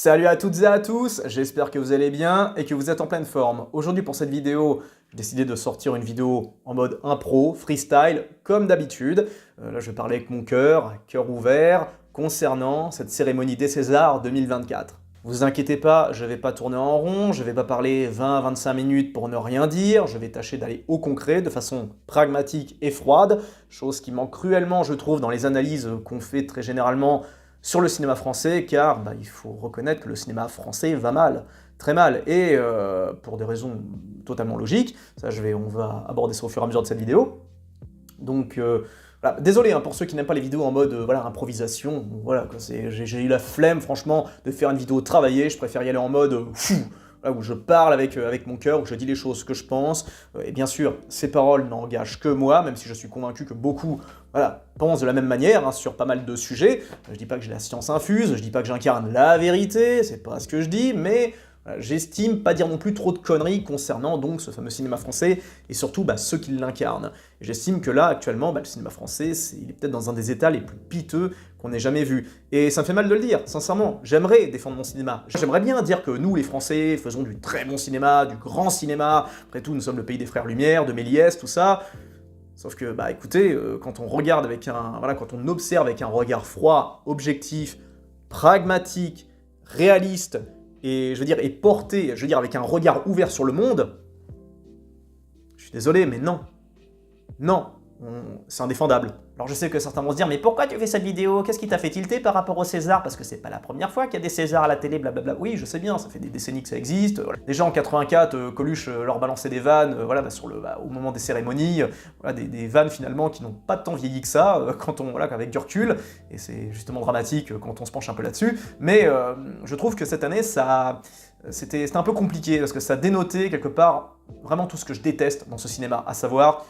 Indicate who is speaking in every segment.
Speaker 1: Salut à toutes et à tous, j'espère que vous allez bien et que vous êtes en pleine forme. Aujourd'hui pour cette vidéo, j'ai décidé de sortir une vidéo en mode impro, freestyle, comme d'habitude. Là je vais parler avec mon cœur ouvert, concernant cette cérémonie des Césars 2024. Vous inquiétez pas, je vais pas tourner en rond, je vais pas parler 20-25 minutes pour ne rien dire, je vais tâcher d'aller au concret de façon pragmatique et froide, chose qui manque cruellement je trouve dans les analyses qu'on fait très généralement sur le cinéma français, car il faut reconnaître que le cinéma français va mal, très mal, et pour des raisons totalement logiques, ça on va aborder ça au fur et à mesure de cette vidéo. Donc voilà. Désolé pour ceux qui n'aiment pas les vidéos en mode voilà, improvisation, voilà, j'ai eu la flemme franchement de faire une vidéo travaillée, je préfère y aller en mode fou, là, où je parle avec mon cœur, où je dis les choses que je pense, et bien sûr, ces paroles n'engagent que moi, même si je suis convaincu que beaucoup voilà, pensent de la même manière sur pas mal de sujets. Je dis pas que j'ai la science infuse, je dis pas que j'incarne la vérité, c'est pas ce que je dis, mais voilà, j'estime pas dire non plus trop de conneries concernant donc ce fameux cinéma français, et surtout ceux qui l'incarnent. J'estime que là, actuellement, le cinéma français, il est peut-être dans un des états les plus piteux qu'on ait jamais vu. Et ça me fait mal de le dire, sincèrement. J'aimerais défendre mon cinéma. J'aimerais bien dire que nous, les Français, faisons du très bon cinéma, du grand cinéma. Après tout, nous sommes le pays des frères Lumière, de Méliès, tout ça. Sauf que, écoutez, quand on regarde quand on observe avec un regard froid, objectif, pragmatique, réaliste, et et porté, avec un regard ouvert sur le monde, je suis désolé, mais non. Non, c'est indéfendable. Alors je sais que certains vont se dire, mais pourquoi tu fais cette vidéo? Qu'est-ce qui t'a fait tilter par rapport au César? Parce que c'est pas la première fois qu'il y a des Césars à la télé, blablabla. Oui, je sais bien, ça fait des décennies que ça existe. Voilà. Déjà en 84, Coluche leur balançait des vannes au moment des cérémonies, des vannes finalement qui n'ont pas tant vieilli que ça, avec du recul, et c'est justement dramatique quand on se penche un peu là-dessus. Mais je trouve que cette année, c'était un peu compliqué, parce que ça dénotait quelque part vraiment tout ce que je déteste dans ce cinéma, à savoir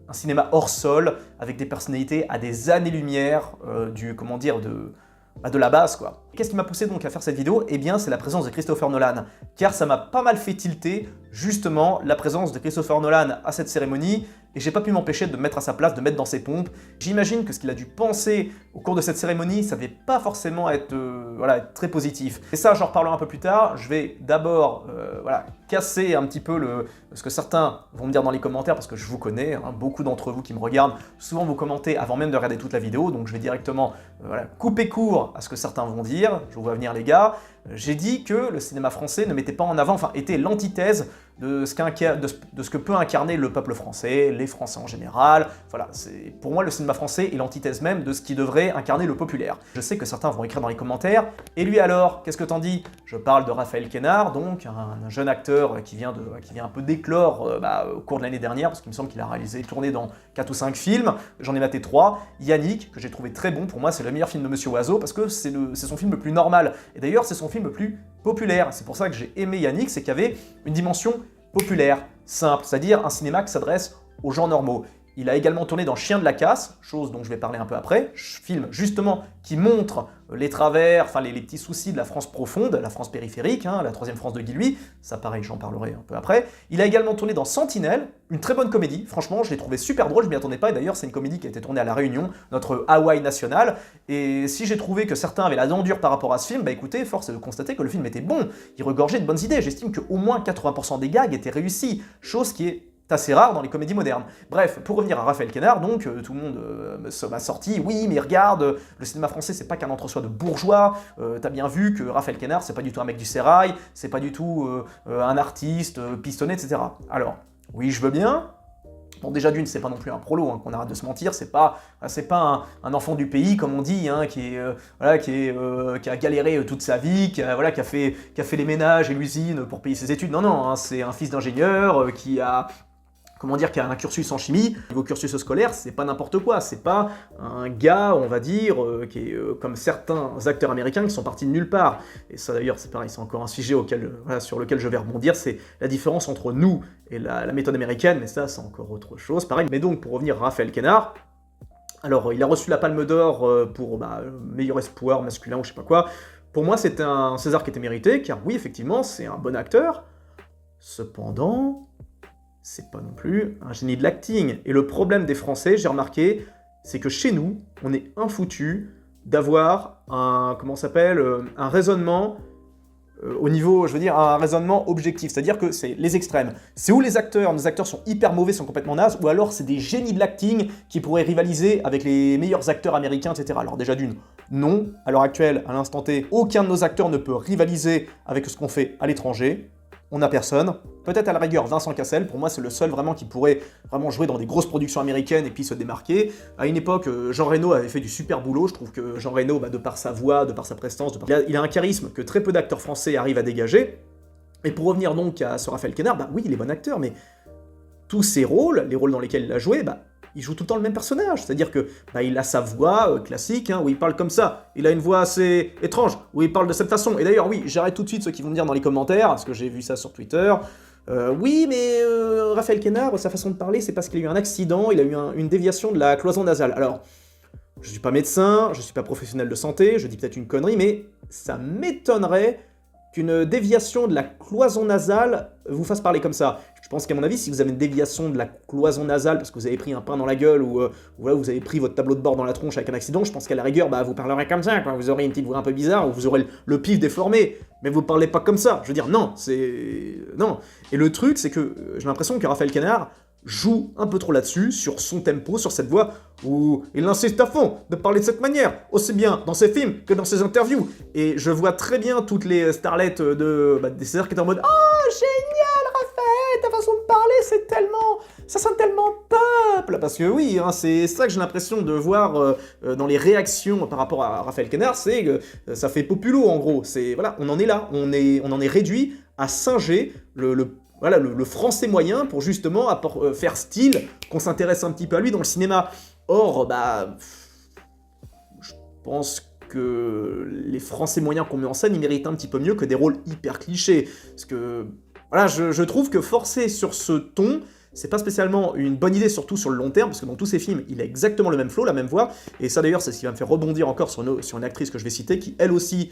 Speaker 1: un cinéma hors sol, avec des personnalités à des années-lumière de la base, quoi. Qu'est-ce qui m'a poussé donc à faire cette vidéo? Eh bien, c'est la présence de Christopher Nolan, car ça m'a pas mal fait tilter, justement, la présence de Christopher Nolan à cette cérémonie, et j'ai pas pu m'empêcher de me mettre à sa place, de mettre dans ses pompes. J'imagine que ce qu'il a dû penser au cours de cette cérémonie, ça devait pas forcément être très positif. Et ça, j'en reparlerai un peu plus tard. Je vais d'abord casser un petit peu ce que certains vont me dire dans les commentaires, parce que je vous connais, beaucoup d'entre vous qui me regardent, souvent vous commentez avant même de regarder toute la vidéo, donc je vais directement couper court à ce que certains vont dire. Je vous vois venir les gars. J'ai dit que le cinéma français ne mettait pas en avant, était l'antithèse de ce que peut incarner le peuple français, les Français en général. Voilà, pour moi le cinéma français est l'antithèse même de ce qui devrait incarner le populaire. Je sais que certains vont écrire dans les commentaires, et lui alors, qu'est-ce que t'en dis? Je parle de Raphaël Quénard, donc un jeune acteur qui vient un peu d'éclore au cours de l'année dernière, parce qu'il me semble qu'il a tourné dans 4 ou 5 films, j'en ai maté 3. Yannick, que j'ai trouvé très bon, pour moi c'est le meilleur film de Monsieur Oiseau, parce que c'est son film le plus normal, et d'ailleurs c'est son film le plus populaire. C'est pour ça que j'ai aimé Yannick, c'est qu'il y avait une dimension populaire, simple, c'est-à-dire un cinéma qui s'adresse aux gens normaux. Il a également tourné dans Chien de la casse, chose dont je vais parler un peu après, film justement qui montre les travers, les petits soucis de la France profonde, la France périphérique, la troisième France de Guy Lui, ça pareil j'en parlerai un peu après. Il a également tourné dans Sentinelle, une très bonne comédie, franchement je l'ai trouvé super drôle, je m'y attendais pas, et d'ailleurs c'est une comédie qui a été tournée à La Réunion, notre Hawaï national, et si j'ai trouvé que certains avaient la dent dure par rapport à ce film, écoutez, force est de constater que le film était bon, il regorgeait de bonnes idées, j'estime qu'au moins 80% des gags étaient réussis, chose qui est assez rare dans les comédies modernes. Bref, pour revenir à Raphaël Quénard, donc tout le monde m'a sorti, oui mais regarde, le cinéma français c'est pas qu'un entre-soi de bourgeois, t'as bien vu que Raphaël Quénard c'est pas du tout un mec du sérail, c'est pas du tout un artiste pistonné, etc. Alors, oui je veux bien. Bon, déjà d'une, c'est pas non plus un prolo, qu'on arrête de se mentir, c'est pas un enfant du pays, comme on dit, qui a galéré toute sa vie, qui a fait les ménages et l'usine pour payer ses études. Non, non, c'est un fils d'ingénieur qui a un cursus en chimie. Niveau cursus scolaire, c'est pas n'importe quoi, c'est pas un gars, on va dire, qui est comme certains acteurs américains qui sont partis de nulle part. Et ça d'ailleurs, c'est pareil, c'est encore un sujet sur lequel je vais rebondir, c'est la différence entre nous et la méthode américaine, mais ça, c'est encore autre chose. Pareil, mais donc, pour revenir à Raphaël Quénard, alors, il a reçu la Palme d'Or pour meilleur espoir masculin ou je sais pas quoi. Pour moi, c'était un César qui était mérité, car oui, effectivement, c'est un bon acteur. Cependant, c'est pas non plus un génie de l'acting. Et le problème des Français, j'ai remarqué, c'est que chez nous, on est infoutus d'avoir un raisonnement au niveau, je veux dire, un raisonnement objectif, c'est-à-dire que c'est les extrêmes. C'est où nos acteurs sont hyper mauvais, sont complètement nazes, ou alors c'est des génies de l'acting qui pourraient rivaliser avec les meilleurs acteurs américains, etc. Alors déjà d'une, non, à l'heure actuelle, à l'instant T, aucun de nos acteurs ne peut rivaliser avec ce qu'on fait à l'étranger. On n'a personne. Peut-être à la rigueur Vincent Cassel, pour moi c'est le seul vraiment qui pourrait vraiment jouer dans des grosses productions américaines et puis se démarquer. À une époque, Jean Reno avait fait du super boulot, je trouve que Jean Reno, de par sa voix, de par sa prestance, il a un charisme que très peu d'acteurs français arrivent à dégager. Et pour revenir donc à ce Raphaël Quennard, oui il est bon acteur, mais tous ses rôles, les rôles dans lesquels il a joué, il joue tout le temps le même personnage, c'est-à-dire que il a sa voix classique, où il parle comme ça, il a une voix assez étrange, où il parle de cette façon, et d'ailleurs oui, j'arrête tout de suite ceux qui vont me dire dans les commentaires, parce que j'ai vu ça sur Twitter, oui mais Raphaël Quennard, sa façon de parler, c'est parce qu'il a eu un accident, il a eu une déviation de la cloison nasale. Alors, je suis pas médecin, je suis pas professionnel de santé, je dis peut-être une connerie, mais ça m'étonnerait qu'une déviation de la cloison nasale vous fasse parler comme ça. Je pense qu'à mon avis, si vous avez une déviation de la cloison nasale parce que vous avez pris un pain dans la gueule ou voilà, vous avez pris votre tableau de bord dans la tronche avec un accident, je pense qu'à la rigueur, vous parlerez comme ça, quoi. Vous aurez une petite voix un peu bizarre ou vous aurez le pif déformé, mais vous parlez pas comme ça. Je veux dire, non, c'est... Non. Et le truc, c'est que j'ai l'impression que Raphaël Quennard joue un peu trop là-dessus, sur son tempo, sur cette voix, où il insiste à fond de parler de cette manière, aussi bien dans ses films que dans ses interviews. Et je vois très bien toutes les starlettes des Césars qui étaient en mode « Oh, génial, Raphaël, ta façon de parler, c'est tellement... ça sonne tellement peuple !» Parce que oui, c'est ça que j'ai l'impression de voir dans les réactions par rapport à Raphaël Quennard, c'est que ça fait populo, en gros. C'est, voilà, on en est là, on en est réduit à singer le français moyen pour justement faire style, qu'on s'intéresse un petit peu à lui dans le cinéma. Or, je pense que les français moyens qu'on met en scène, ils méritent un petit peu mieux que des rôles hyper clichés. Parce que, voilà, je trouve que forcer sur ce ton, c'est pas spécialement une bonne idée, surtout sur le long terme, parce que dans tous ces films, il a exactement le même flow, la même voix, et ça d'ailleurs, c'est ce qui va me faire rebondir encore sur une actrice que je vais citer, qui elle aussi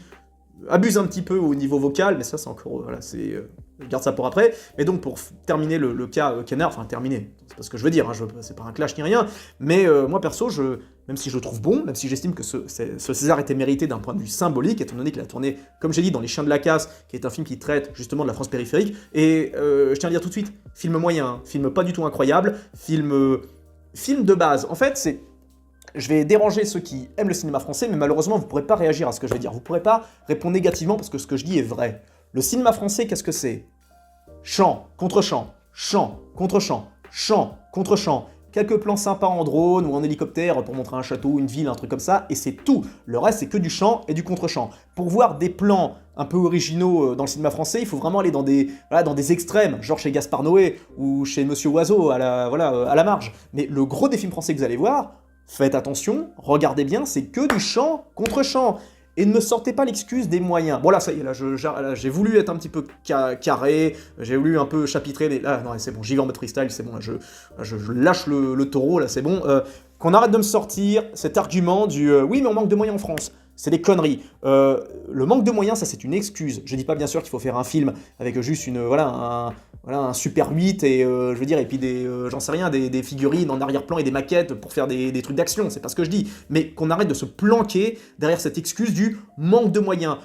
Speaker 1: abuse un petit peu au niveau vocal, mais ça c'est encore... voilà, je garde ça pour après. Mais donc pour terminer le cas Quennard, enfin terminer, c'est pas ce que je veux dire, c'est pas un clash ni rien, mais moi perso, même si je le trouve bon, même si j'estime que ce César était mérité d'un point de vue symbolique, étant donné qu'il a tourné, comme j'ai dit, dans Les Chiens de la Casse, qui est un film qui traite justement de la France périphérique, et je tiens à dire tout de suite, film moyen, film pas du tout incroyable, film de base. En fait, je vais déranger ceux qui aiment le cinéma français, mais malheureusement, vous ne pourrez pas réagir à ce que je vais dire. Vous ne pourrez pas répondre négativement parce que ce que je dis est vrai. Le cinéma français, qu'est-ce que c'est? Chant, contre-chant, chant, contre-chant, chant, contre-chant. Quelques plans sympas en drone ou en hélicoptère pour montrer un château, une ville, un truc comme ça, et c'est tout. Le reste, c'est que du chant et du contre-chant. Pour voir des plans un peu originaux dans le cinéma français, il faut vraiment aller dans des extrêmes, genre chez Gaspard Noé ou chez Monsieur Oiseau à la marge. Mais le gros des films français que vous allez voir, faites attention, regardez bien, c'est que du chant contre chant. Et ne me sortez pas l'excuse des moyens. Bon là, ça y est, là, j'ai voulu être un petit peu carré, j'ai voulu un peu chapitrer les... Là, non, c'est bon, j'y vais en mode freestyle, c'est bon, là, je lâche le taureau, là, c'est bon. Qu'on arrête de me sortir cet argument du oui, mais on manque de moyens en France. C'est des conneries. Le manque de moyens, ça c'est une excuse. Je dis pas bien sûr qu'il faut faire un film avec juste un Super 8 et je veux dire, et puis j'en sais rien, des figurines en arrière-plan et des maquettes pour faire des trucs d'action, c'est pas ce que je dis. Mais qu'on arrête de se planquer derrière cette excuse du manque de moyens.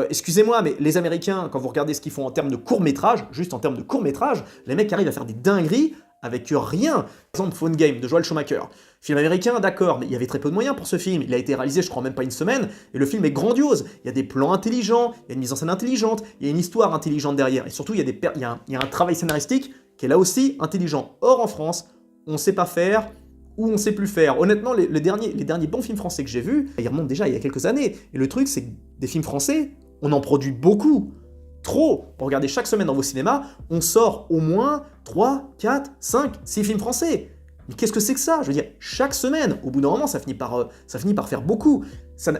Speaker 1: Excusez-moi, mais les Américains, quand vous regardez ce qu'ils font en termes de court-métrage, juste en termes de court-métrage, les mecs arrivent à faire des dingueries avec rien. Par exemple, Phone Game de Joel Schumacher. Film américain, d'accord, mais il y avait très peu de moyens pour ce film. Il a été réalisé, je crois, même pas une semaine, et le film est grandiose. Il y a des plans intelligents, il y a une mise en scène intelligente, il y a une histoire intelligente derrière, et surtout, il y a un travail scénaristique qui est là aussi intelligent. Or, en France, on sait pas faire, ou on sait plus faire. Honnêtement, les derniers bons films français que j'ai vus, ils remontent déjà il y a quelques années. Et le truc, c'est que des films français, on en produit beaucoup. Trop. Pour regarder chaque semaine dans vos cinémas, on sort au moins 3, 4, 5, 6 films français. Mais qu'est-ce que c'est que ça? Je veux dire, chaque semaine, au bout d'un moment, ça finit par faire beaucoup.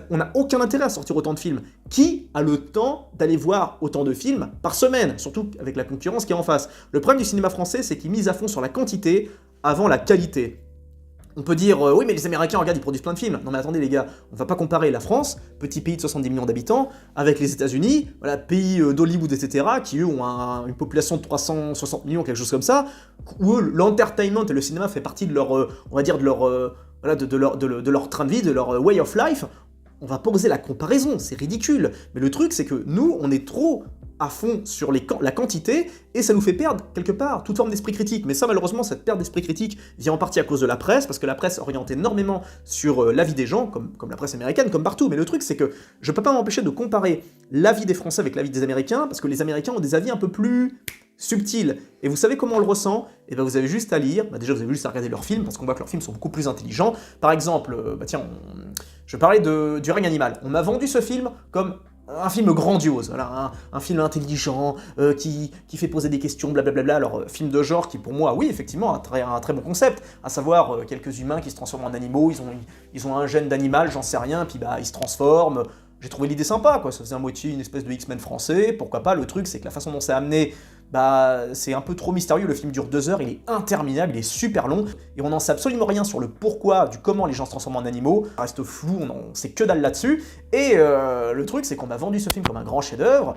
Speaker 1: On n'a aucun intérêt à sortir autant de films. Qui a le temps d'aller voir autant de films par semaine? Surtout avec la concurrence qui est en face. Le problème du cinéma français, c'est qu'il mise à fond sur la quantité avant la qualité. On peut dire, oui, mais les Américains, regarde, ils produisent plein de films. Non mais attendez les gars, on va pas comparer la France, petit pays de 70 millions d'habitants, avec les États-Unis, voilà, pays d'Hollywood, etc., qui eux ont une population de 360 millions, quelque chose comme ça, où eux, l'entertainment et le cinéma fait partie de leur, on va dire, de leur train de vie, de leur way of life. on va pas oser la comparaison, c'est ridicule. Mais le truc, c'est que nous, on est trop à fond sur la quantité, et ça nous fait perdre, quelque part, toute forme d'esprit critique. Mais ça, malheureusement, cette perte d'esprit critique vient en partie à cause de la presse, parce que la presse oriente énormément sur l'avis des gens, comme la presse américaine, comme partout. Mais le truc, c'est que je peux pas m'empêcher de comparer l'avis des Français avec l'avis des Américains, parce que les Américains ont des avis un peu plus subtil. Et vous savez comment on le ressent? Et ben vous avez juste à lire, déjà vous avez juste à regarder leurs films, parce qu'on voit que leurs films sont beaucoup plus intelligents. Par exemple, je parlais du règne animal. On m'a vendu ce film comme un film grandiose, voilà, un film intelligent, qui fait poser des questions, blablabla. Alors, film de genre qui, pour moi, oui, effectivement, a un très bon concept, à savoir quelques humains qui se transforment en animaux, ils ont un gène d'animal, j'en sais rien, puis bah, ils se transforment. J'ai trouvé l'idée sympa, quoi, ça faisait à moitié une espèce de X-Men français, pourquoi pas. Le truc, c'est que la façon dont c'est amené, bah, c'est un peu trop mystérieux. Le film dure 2 heures, il est interminable, il est super long, et on n'en sait absolument rien sur le pourquoi, du comment les gens se transforment en animaux. Ça reste flou, on sait que dalle là-dessus, et le truc, c'est qu'on m'a vendu ce film comme un grand chef-d'œuvre.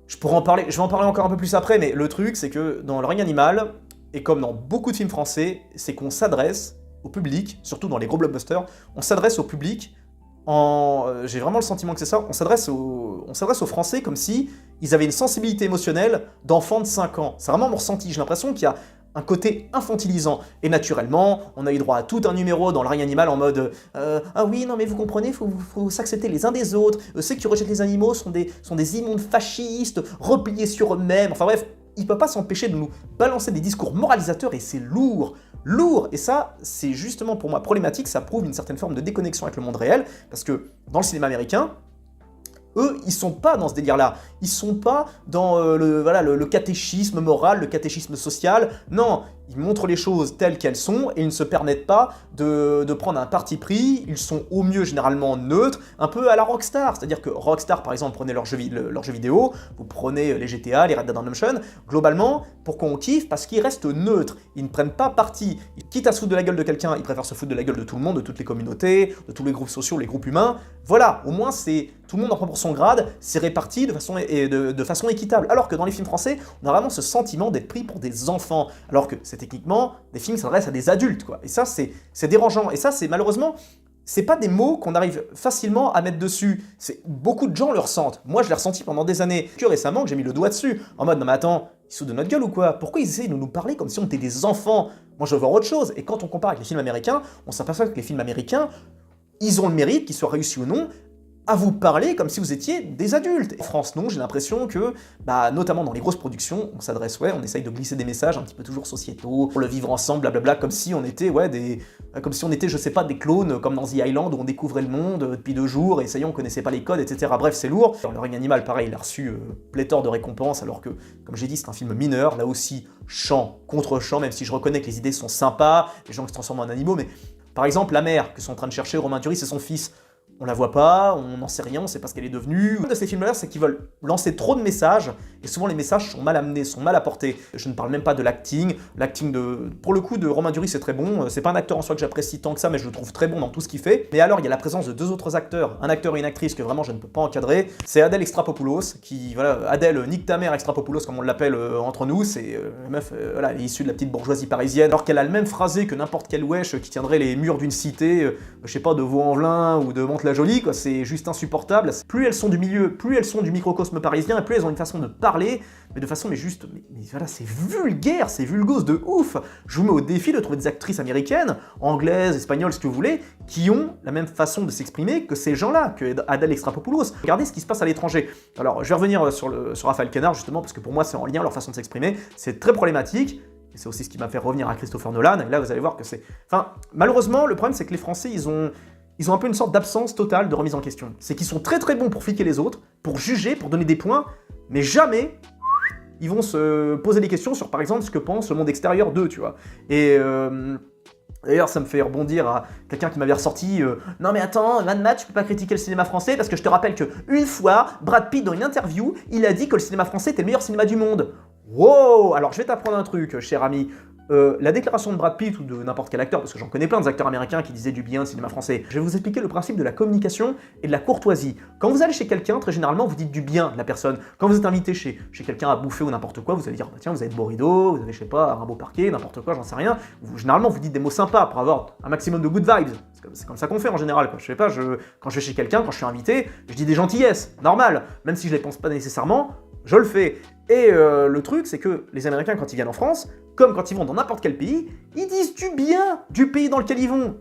Speaker 1: Je vais en parler encore un peu plus après, mais le truc, c'est que dans Le règne animal, et comme dans beaucoup de films français, c'est qu'on s'adresse au public, surtout dans les gros blockbusters, on s'adresse au public j'ai vraiment le sentiment que c'est ça, on s'adresse aux Français comme si ils avaient une sensibilité émotionnelle d'enfants de 5 ans. C'est vraiment mon ressenti, j'ai l'impression qu'il y a un côté infantilisant. Et naturellement, on a eu droit à tout un numéro dans Le règne animal en mode ah oui, non mais vous comprenez, faut s'accepter les uns des autres, ceux qui rejettent les animaux sont des immondes fascistes, repliés sur eux-mêmes, enfin bref, il ne peut pas s'empêcher de nous balancer des discours moralisateurs et c'est lourd. Et ça, c'est justement pour moi problématique, ça prouve une certaine forme de déconnexion avec le monde réel, parce que dans le cinéma américain, eux, ils sont pas dans ce délire-là. Ils sont pas dans le catéchisme moral, le catéchisme social. Non, ils montrent les choses telles qu'elles sont et ils ne se permettent pas de prendre un parti pris. Ils sont au mieux généralement neutres, un peu à la Rockstar. C'est-à-dire que Rockstar, par exemple, prenez leurs jeux vidéo, vous prenez les GTA, les Red Dead Redemption. Globalement, pourquoi on kiffe? Parce qu'ils restent neutres. Ils ne prennent pas parti. Quitte à se foutre de la gueule de quelqu'un, ils préfèrent se foutre de la gueule de tout le monde, de toutes les communautés, de tous les groupes sociaux, les groupes humains. Voilà, au moins c'est tout le monde en prend pour son grade, c'est réparti de façon équitable. Alors que dans les films français, on a vraiment ce sentiment d'être pris pour des enfants. Alors que c'est techniquement des films qui s'adressent à des adultes, quoi. Et ça, c'est dérangeant. Et ça, c'est malheureusement, c'est pas des mots qu'on arrive facilement à mettre dessus. Beaucoup de gens le ressentent. Moi, je l'ai ressenti pendant des années. Que récemment, que j'ai mis le doigt dessus. En mode, non mais attends, ils se foutent de notre gueule ou quoi? Pourquoi ils essaient de nous parler comme si on était des enfants? Moi, je veux voir autre chose. Et quand on compare avec les films américains, on s'aperçoit que les films américains, ils ont le mérite, qu'ils soient réussis ou non, à vous parler comme si vous étiez des adultes. En France, non, j'ai l'impression que, notamment dans les grosses productions, on s'adresse, on essaye de glisser des messages un petit peu toujours sociétaux, pour le vivre ensemble, blablabla, comme si on était, je sais pas, des clones, comme dans The Island, où on découvrait le monde depuis 2 jours, et ça y est, on connaissait pas les codes, etc. Bref, c'est lourd. Dans Le règne animal, pareil, il a reçu pléthore de récompenses, alors que, comme j'ai dit, c'est un film mineur, là aussi, chant contre chant, même si je reconnais que les idées sont sympas, les gens qui se transforment en animaux, mais par exemple, la mère que sont en train de chercher Romain Duris et son fils, on la voit pas, on n'en sait rien, on sait pas ce qu'elle est devenue. Le problème de ces films-là, c'est qu'ils veulent lancer trop de messages, et souvent les messages sont mal amenés, sont mal apportés. Je ne parle même pas de l'acting. Pour le coup, de Romain Duris, c'est très bon. C'est pas un acteur en soi que j'apprécie tant que ça, mais je le trouve très bon dans tout ce qu'il fait. Mais alors, il y a la présence de 2 autres acteurs, un acteur et une actrice que vraiment je ne peux pas encadrer. C'est Adèle Extrapopoulos, Adèle nique ta mère Extrapopoulos, comme on l'appelle entre nous. C'est la meuf, elle est issue de la petite bourgeoisie parisienne, alors qu'elle a le même phrasé que n'importe quel wesh qui tiendrait les murs d'une cité, je sais pas, de Vaux-en-Velin ou de Mantes-la Jolie, quoi, c'est juste insupportable. Plus elles sont du milieu, plus elles sont du microcosme parisien, et plus elles ont une façon de parler, mais de façon, mais voilà, c'est vulgaire, c'est vulgose de ouf. Je vous mets au défi de trouver des actrices américaines, anglaises, espagnoles, ce que vous voulez, qui ont la même façon de s'exprimer que ces gens-là, que Adèle Extrapopoulos. Regardez ce qui se passe à l'étranger. Alors, je vais revenir sur Raphaël Quenard, justement, parce que pour moi, c'est en lien leur façon de s'exprimer. C'est très problématique. Et c'est aussi ce qui m'a fait revenir à Christopher Nolan. Et là, vous allez voir que c'est... Enfin, malheureusement, le problème, c'est que les Français, ils ont un peu une sorte d'absence totale de remise en question. C'est qu'ils sont très très bons pour fliquer les autres, pour juger, pour donner des points, mais jamais ils vont se poser des questions sur, par exemple, ce que pense le monde extérieur d'eux, tu vois. Et d'ailleurs, ça me fait rebondir à quelqu'un qui m'avait ressorti non mais attends, Mad Max, tu peux pas critiquer le cinéma français, parce que je te rappelle qu'une fois, Brad Pitt, dans une interview, il a dit que le cinéma français était le meilleur cinéma du monde. Wow! Alors, je vais t'apprendre un truc, cher ami. la déclaration de Brad Pitt ou de n'importe quel acteur, parce que j'en connais plein des acteurs américains qui disaient du bien de cinéma français. Je vais vous expliquer le principe de la communication et de la courtoisie. Quand vous allez chez quelqu'un, très généralement, vous dites du bien de la personne. Quand vous êtes invité chez quelqu'un à bouffer ou n'importe quoi, vous allez dire, bah tiens, vous avez de beaux rideaux, vous avez, je sais pas, un beau parquet, n'importe quoi, j'en sais rien. Généralement, vous dites des mots sympas pour avoir un maximum de good vibes. C'est comme ça qu'on fait en général, quoi. Je sais pas, quand je vais chez quelqu'un, quand je suis invité, je dis des gentillesses, normal. Même si je les pense pas nécessairement, je le fais. Et le truc, c'est que les Américains, quand ils viennent en France, comme quand ils vont dans n'importe quel pays, ils disent du bien du pays dans lequel ils vont.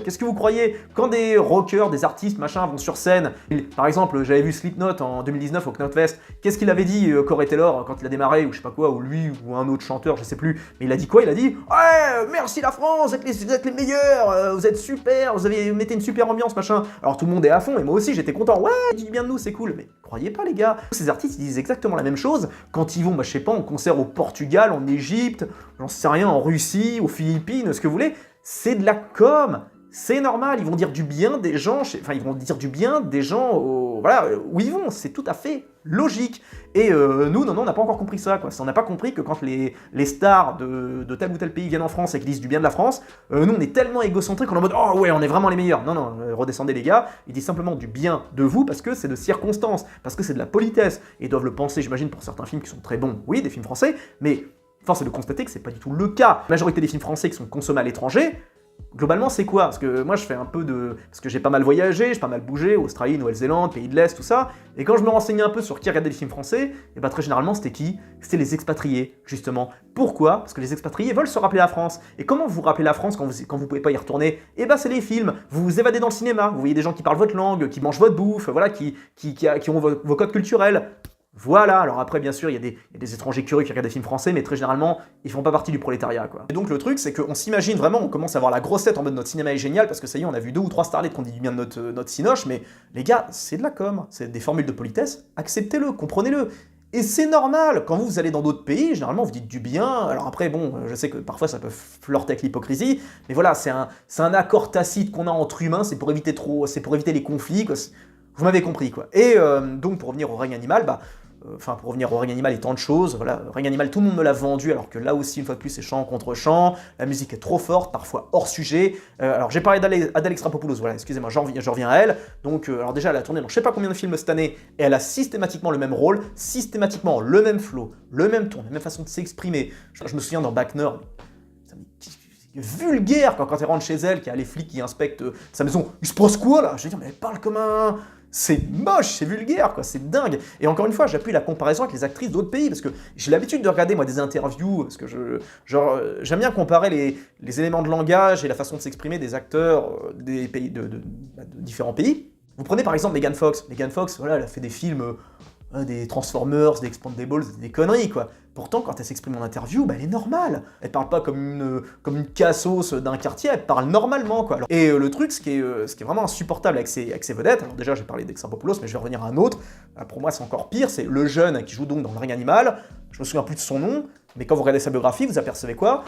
Speaker 1: Qu'est-ce que vous croyez? Quand des rockers, des artistes, machin, vont sur scène, par exemple, j'avais vu Slipknot en 2019 au Knotfest, qu'est-ce qu'il avait dit, Corey Taylor, quand il a démarré, ou je sais pas quoi, ou lui, ou un autre chanteur, je sais plus, mais il a dit quoi? Il a dit « Ouais, merci la France, vous êtes les meilleurs, vous êtes super, vous mettez une super ambiance, machin. » Alors tout le monde est à fond, et moi aussi j'étais content, ouais, dis du bien de nous, c'est cool, mais croyez pas les gars. Ces artistes, ils disent exactement la même chose quand ils vont, bah, je sais pas, en concert au Portugal, en Égypte, j'en sais rien, en Russie, aux Philippines, ce que vous voulez. C'est de la com, c'est normal, ils vont dire du bien des gens, ils vont dire du bien des gens voilà, où ils vont, c'est tout à fait logique. Et nous, non, on n'a pas encore compris ça, quoi. On n'a pas compris que quand les stars de tel ou tel pays viennent en France et qu'ils disent du bien de la France, nous, on est tellement égocentriques qu'on est en mode « Oh ouais, on est vraiment les meilleurs !» Non, non, redescendez les gars, ils disent simplement du bien de vous parce que c'est de circonstance, parce que c'est de la politesse. Et ils doivent le penser, j'imagine, pour certains films qui sont très bons, oui, des films français, mais force est de constater que c'est pas du tout le cas. La majorité des films français qui sont consommés à l'étranger, globalement, c'est quoi? Parce que moi, je fais un peu de... Parce que j'ai pas mal voyagé, j'ai pas mal bougé, Australie, Nouvelle-Zélande, pays de l'Est, tout ça. Et quand je me renseignais un peu sur qui regardait les films français, et bah très généralement, c'était qui? C'était les expatriés, justement. Pourquoi? Parce que les expatriés veulent se rappeler la France. Et comment vous rappelez la France quand vous pouvez pas y retourner? Eh bah c'est les films. Vous vous évadez dans le cinéma, vous voyez des gens qui parlent votre langue, qui mangent votre bouffe, voilà, qui ont vos codes culturels. Voilà, alors après bien sûr il y a des étrangers curieux qui regardent des films français, mais très généralement ils font pas partie du prolétariat quoi. Et donc le truc c'est qu'on s'imagine vraiment, on commence à avoir la grosse tête en mode notre cinéma est génial parce que ça y est on a vu 2 ou 3 starlets qui ont dit du bien de notre cinoche, mais les gars c'est de la com, c'est des formules de politesse, acceptez-le, comprenez-le. Et c'est normal, quand vous allez dans d'autres pays, généralement vous dites du bien, alors après bon, je sais que parfois ça peut flirter avec l'hypocrisie, mais voilà, c'est un accord tacite qu'on a entre humains, c'est pour éviter les conflits, quoi. Vous m'avez compris quoi. Et donc pour revenir au règne animal, pour revenir au règne animal et tant de choses, voilà, règne animal, tout le monde me l'a vendu, alors que là aussi, une fois de plus, c'est chant contre chant, la musique est trop forte, parfois hors sujet. Alors j'ai parlé d'Adèle Exarchopoulos, voilà, excusez-moi, j'en reviens à elle. Donc, alors déjà, elle a tourné dans je sais pas combien de films cette année, et elle a systématiquement le même rôle, systématiquement le même flow, le même ton, la même façon de s'exprimer. Je me souviens dans Back Nord, vulgaire quand elle rentre chez elle, qu'il y a les flics qui inspectent sa maison. Il se passe quoi là? Je vais dire, mais elle parle comme un... C'est moche, c'est vulgaire, quoi, c'est dingue. Et encore une fois, j'appuie la comparaison avec les actrices d'autres pays, parce que j'ai l'habitude de regarder, moi, des interviews, parce que j'aime bien comparer les éléments de langage et la façon de s'exprimer des acteurs des pays, de différents pays. Vous prenez par exemple Megan Fox. Megan Fox, voilà, elle a fait des films, des Transformers, des Expendables, des conneries, quoi. Pourtant, quand elle s'exprime en interview, elle est normale. Elle parle pas comme une cassos d'un quartier, elle parle normalement, quoi. Et le truc, ce qui est vraiment insupportable avec ces vedettes, alors déjà j'ai parlé d'Exarchopoulos, mais je vais revenir à un autre, pour moi c'est encore pire, c'est le jeune qui joue donc dans Le Règne Animal, je me souviens plus de son nom, mais quand vous regardez sa biographie, vous apercevez quoi?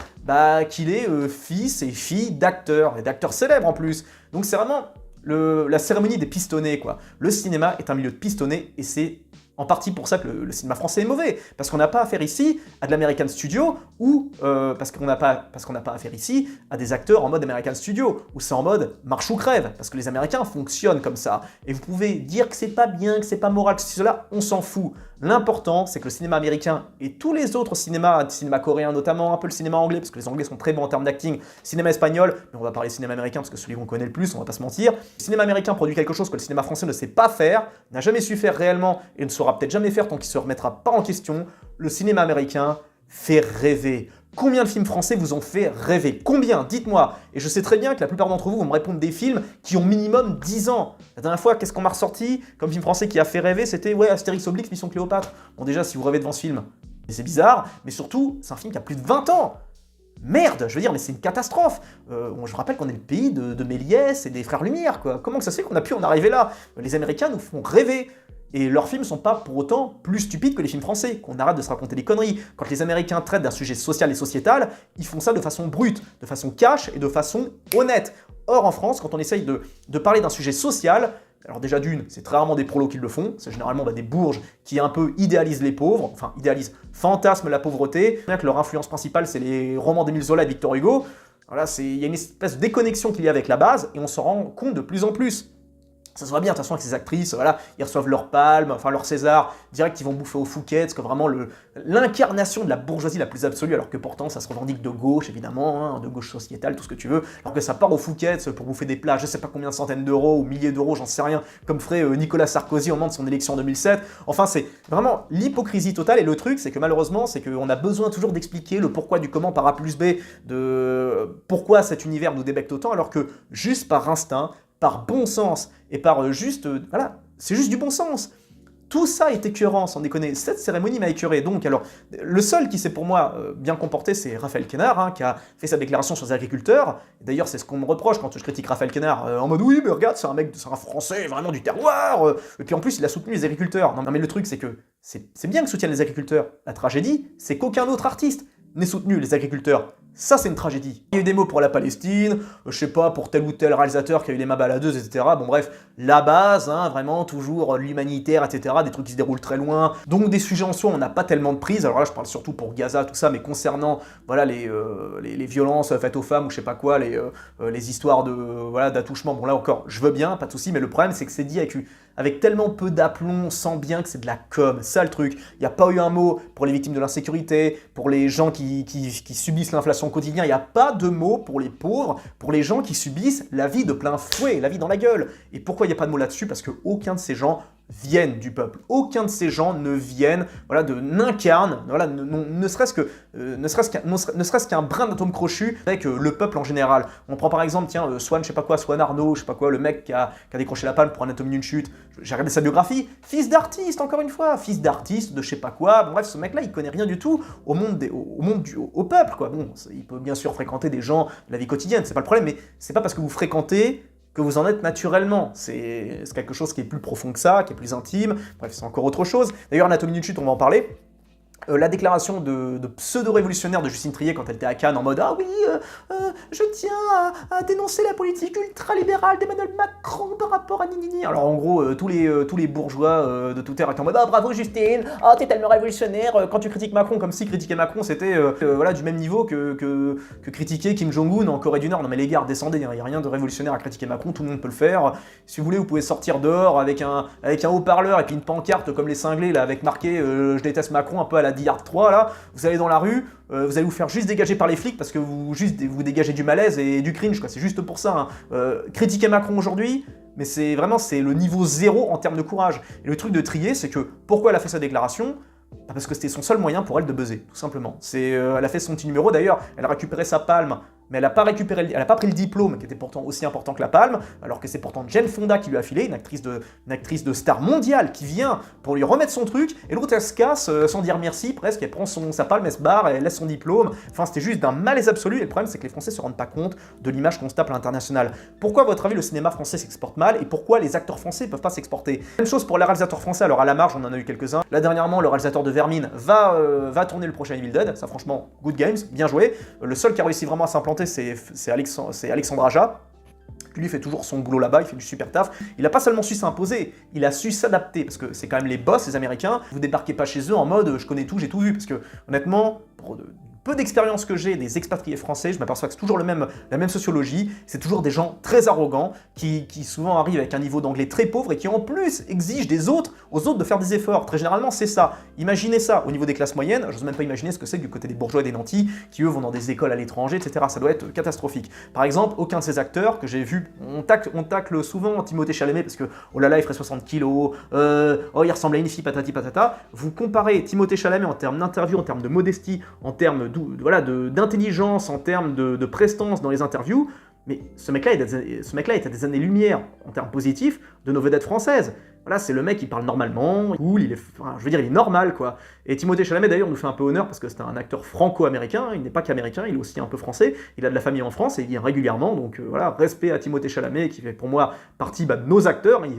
Speaker 1: Qu'il est fils et fille d'acteurs, et d'acteurs célèbres en plus. Donc c'est vraiment la cérémonie des pistonnés, quoi. Le cinéma est un milieu de pistonnés, et c'est en partie pour ça que le cinéma français est mauvais, parce qu'on n'a pas affaire ici à de l'American Studio, ou parce qu'on n'a pas affaire ici à des acteurs en mode American Studio, où c'est en mode marche ou crève, parce que les Américains fonctionnent comme ça. Et vous pouvez dire que c'est pas bien, que c'est pas moral, que c'est cela, on s'en fout. L'important, c'est que le cinéma américain et tous les autres cinéma coréen notamment, un peu le cinéma anglais, parce que les Anglais sont très bons en termes d'acting, cinéma espagnol, mais on va parler cinéma américain parce que celui qu'on connaît le plus, on va pas se mentir. Le cinéma américain produit quelque chose que le cinéma français ne sait pas faire, n'a jamais su faire réellement et ne saura peut-être jamais faire tant qu'il se remettra pas en question. Le cinéma américain fait rêver. Combien de films français vous ont fait rêver? Combien? Dites-moi. Et je sais très bien que la plupart d'entre vous vont me répondre des films qui ont minimum 10 ans. La dernière fois, qu'est-ce qu'on m'a ressorti comme film français qui a fait rêver? C'était, ouais, Astérix Obélix, Mission Cléopâtre. Bon déjà, si vous rêvez devant ce film, c'est bizarre, mais surtout, c'est un film qui a plus de 20 ans. Merde, je veux dire, mais c'est une catastrophe. Je rappelle qu'on est le pays de Méliès et des Frères Lumière, quoi. Comment que ça se fait qu'on a pu en arriver là? Les Américains nous font rêver. Et leurs films sont pas pour autant plus stupides que les films français, qu'on arrête de se raconter des conneries. Quand les Américains traitent d'un sujet social et sociétal, ils font ça de façon brute, de façon cash et de façon honnête. Or en France, quand on essaye de parler d'un sujet social, alors déjà d'une, c'est très rarement des prolos qui le font, c'est généralement des bourges qui un peu idéalisent les pauvres, enfin idéalisent, fantasment la pauvreté, bien que leur influence principale c'est les romans d'Émile Zola et de Victor Hugo. Voilà, il y a une espèce de déconnexion qu'il y a avec la base et on s'en rend compte de plus en plus. Ça se voit bien, de toute façon, avec ces actrices, voilà, ils reçoivent leur palme, enfin leur César, direct ils vont bouffer au Fouquet, c'est vraiment l'incarnation de la bourgeoisie la plus absolue, alors que pourtant ça se revendique de gauche, évidemment, hein, de gauche sociétale, tout ce que tu veux, alors que ça part au Fouquet pour bouffer des plats, je sais pas combien de centaines d'euros ou milliers d'euros, j'en sais rien, comme ferait Nicolas Sarkozy au moment de son élection en 2007. Enfin, c'est vraiment l'hypocrisie totale, et le truc, c'est que malheureusement, c'est qu'on a besoin toujours d'expliquer le pourquoi du comment par A plus B, de pourquoi cet univers nous débecte autant, alors que juste par instinct, par bon sens et par voilà, c'est juste du bon sens. Tout ça est écœurant, sans déconner. Cette cérémonie m'a écœuré. Donc, alors, le seul qui s'est pour moi bien comporté, c'est Raphaël Quénard, hein, qui a fait sa déclaration sur les agriculteurs. D'ailleurs, c'est ce qu'on me reproche quand je critique Raphaël Quénard, en mode oui, mais regarde, c'est un mec, c'est un Français vraiment du terroir. Et puis en plus, il a soutenu les agriculteurs. Non, mais le truc, c'est que c'est bien que soutienne les agriculteurs. La tragédie, c'est qu'aucun autre artiste n'ait soutenu les agriculteurs. Ça, c'est une tragédie. Il y a eu des mots pour la Palestine, je sais pas, pour tel ou tel réalisateur qui a eu les mains baladeuses, etc. Bon bref, la base, hein, vraiment, toujours l'humanitaire, etc. Des trucs qui se déroulent très loin. Donc des sujets en soi, on n'a pas tellement de prise. Alors là, je parle surtout pour Gaza, tout ça, mais concernant voilà, les violences faites aux femmes ou je sais pas quoi, les histoires voilà, d'attouchement. Bon là encore, je veux bien, pas de souci, mais le problème, c'est que c'est dit avec tellement peu d'aplomb, on sent bien que c'est de la com, ça le truc. Il n'y a pas eu un mot pour les victimes de l'insécurité, pour les gens qui subissent l'inflation au quotidien, il n'y a pas de mot pour les pauvres, pour les gens qui subissent la vie de plein fouet, la vie dans la gueule. Et pourquoi il n'y a pas de mot là-dessus? Parce qu'aucun de ces gens viennent du peuple. Aucun de ces gens ne viennent, voilà, n'incarne, voilà, ne serait-ce qu'un brin d'atome crochu avec le peuple en général. On prend par exemple, tiens, Swan, je sais pas quoi, Swan Arnaud, je sais pas quoi, le mec qui a décroché la palme pour Anatomie d'une chute. J'ai regardé sa biographie, fils d'artiste, encore une fois, fils d'artiste, de je sais pas quoi. Bon, bref, ce mec-là, il connaît rien du tout au peuple, quoi. Bon, il peut bien sûr fréquenter des gens de la vie quotidienne, c'est pas le problème, mais c'est pas parce que vous fréquentez que vous en êtes naturellement. C'est quelque chose qui est plus profond que ça, qui est plus intime. Bref, c'est encore autre chose. D'ailleurs, Anatomie d'une chute, on va en parler. La déclaration de pseudo-révolutionnaire de Justine Triet quand elle était à Cannes en mode « Ah oui, je tiens à dénoncer la politique ultra-libérale d'Emmanuel Macron par rapport à Nini ». Alors en gros, tous les bourgeois de toute terre étaient en mode « Ah bravo Justine, oh t'es tellement révolutionnaire, quand tu critiques Macron », comme si critiquer Macron c'était voilà, du même niveau que critiquer Kim Jong-un en Corée du Nord. Non mais les gars, descendez, il n'y a rien de révolutionnaire à critiquer Macron, tout le monde peut le faire. Si vous voulez, vous pouvez sortir dehors avec un haut-parleur et puis une pancarte comme les cinglés là, avec marqué je déteste Macron » un peu à la Diard 3 là, vous allez dans la rue, vous allez vous faire juste dégager par les flics parce que vous dégagez du malaise et du cringe, quoi. C'est juste pour ça. Hein. Critiquer Macron aujourd'hui, mais c'est le niveau zéro en termes de courage. Et le truc de Trier, c'est que pourquoi elle a fait sa déclaration? Parce que c'était son seul moyen pour elle de buzzer, tout simplement. Elle a fait son petit numéro, d'ailleurs, elle a récupéré sa palme, mais elle n'a pas pris le diplôme, qui était pourtant aussi important que la palme, alors que c'est pourtant Jane Fonda qui lui a filé, une actrice de star mondiale, qui vient pour lui remettre son truc, et l'autre elle se casse sans dire merci, presque, elle prend sa palme, elle se barre, elle laisse son diplôme. Enfin, c'était juste d'un malaise absolu, et le problème c'est que les Français se rendent pas compte de l'image qu'on se tape à l'international. Pourquoi, à votre avis, le cinéma français s'exporte mal, et pourquoi les acteurs français peuvent pas s'exporter? Même chose pour les réalisateurs français, alors à la marge, on en a eu quelques-uns. Là, dernièrement, le réalisateur de Vermine va tourner le prochain Evil Dead, ça franchement, good games, bien joué. Le seul qui a réussi vraiment à s'implanter, c'est Alexandre Aja. Lui fait toujours son boulot là-bas, il fait du super taf. Il n'a pas seulement su s'imposer, il a su s'adapter, parce que c'est quand même les boss, les Américains. Vous débarquez pas chez eux en mode je connais tout, j'ai tout vu, parce que honnêtement, pour peu d'expérience que j'ai des expatriés français, je m'aperçois que c'est toujours la même sociologie, c'est toujours des gens très arrogants, qui souvent arrivent avec un niveau d'anglais très pauvre et qui en plus exigent aux autres de faire des efforts. Très généralement, c'est ça. Imaginez ça au niveau des classes moyennes, j'ose même pas imaginer ce que c'est du côté des bourgeois et des nantis, qui eux vont dans des écoles à l'étranger, etc. Ça doit être catastrophique. Par exemple, aucun de ces acteurs que j'ai vu, on tacle souvent Timothée Chalamet parce que oh là là, il ferait 60 kilos, oh il ressemble à une fille, patati patata. Vous comparez Timothée Chalamet en termes d'interview, en termes de modestie, en termes d'intelligence, en termes de prestance dans les interviews, mais ce mec-là est à des années-lumière en termes positifs de nos vedettes françaises. Voilà, c'est le mec qui parle normalement, cool, il est normal, quoi. Et Timothée Chalamet, d'ailleurs, nous fait un peu honneur, parce que c'est un acteur franco-américain, il n'est pas qu'américain, il est aussi un peu français, il a de la famille en France, et il vient régulièrement, donc voilà, respect à Timothée Chalamet, qui fait pour moi partie de nos acteurs, il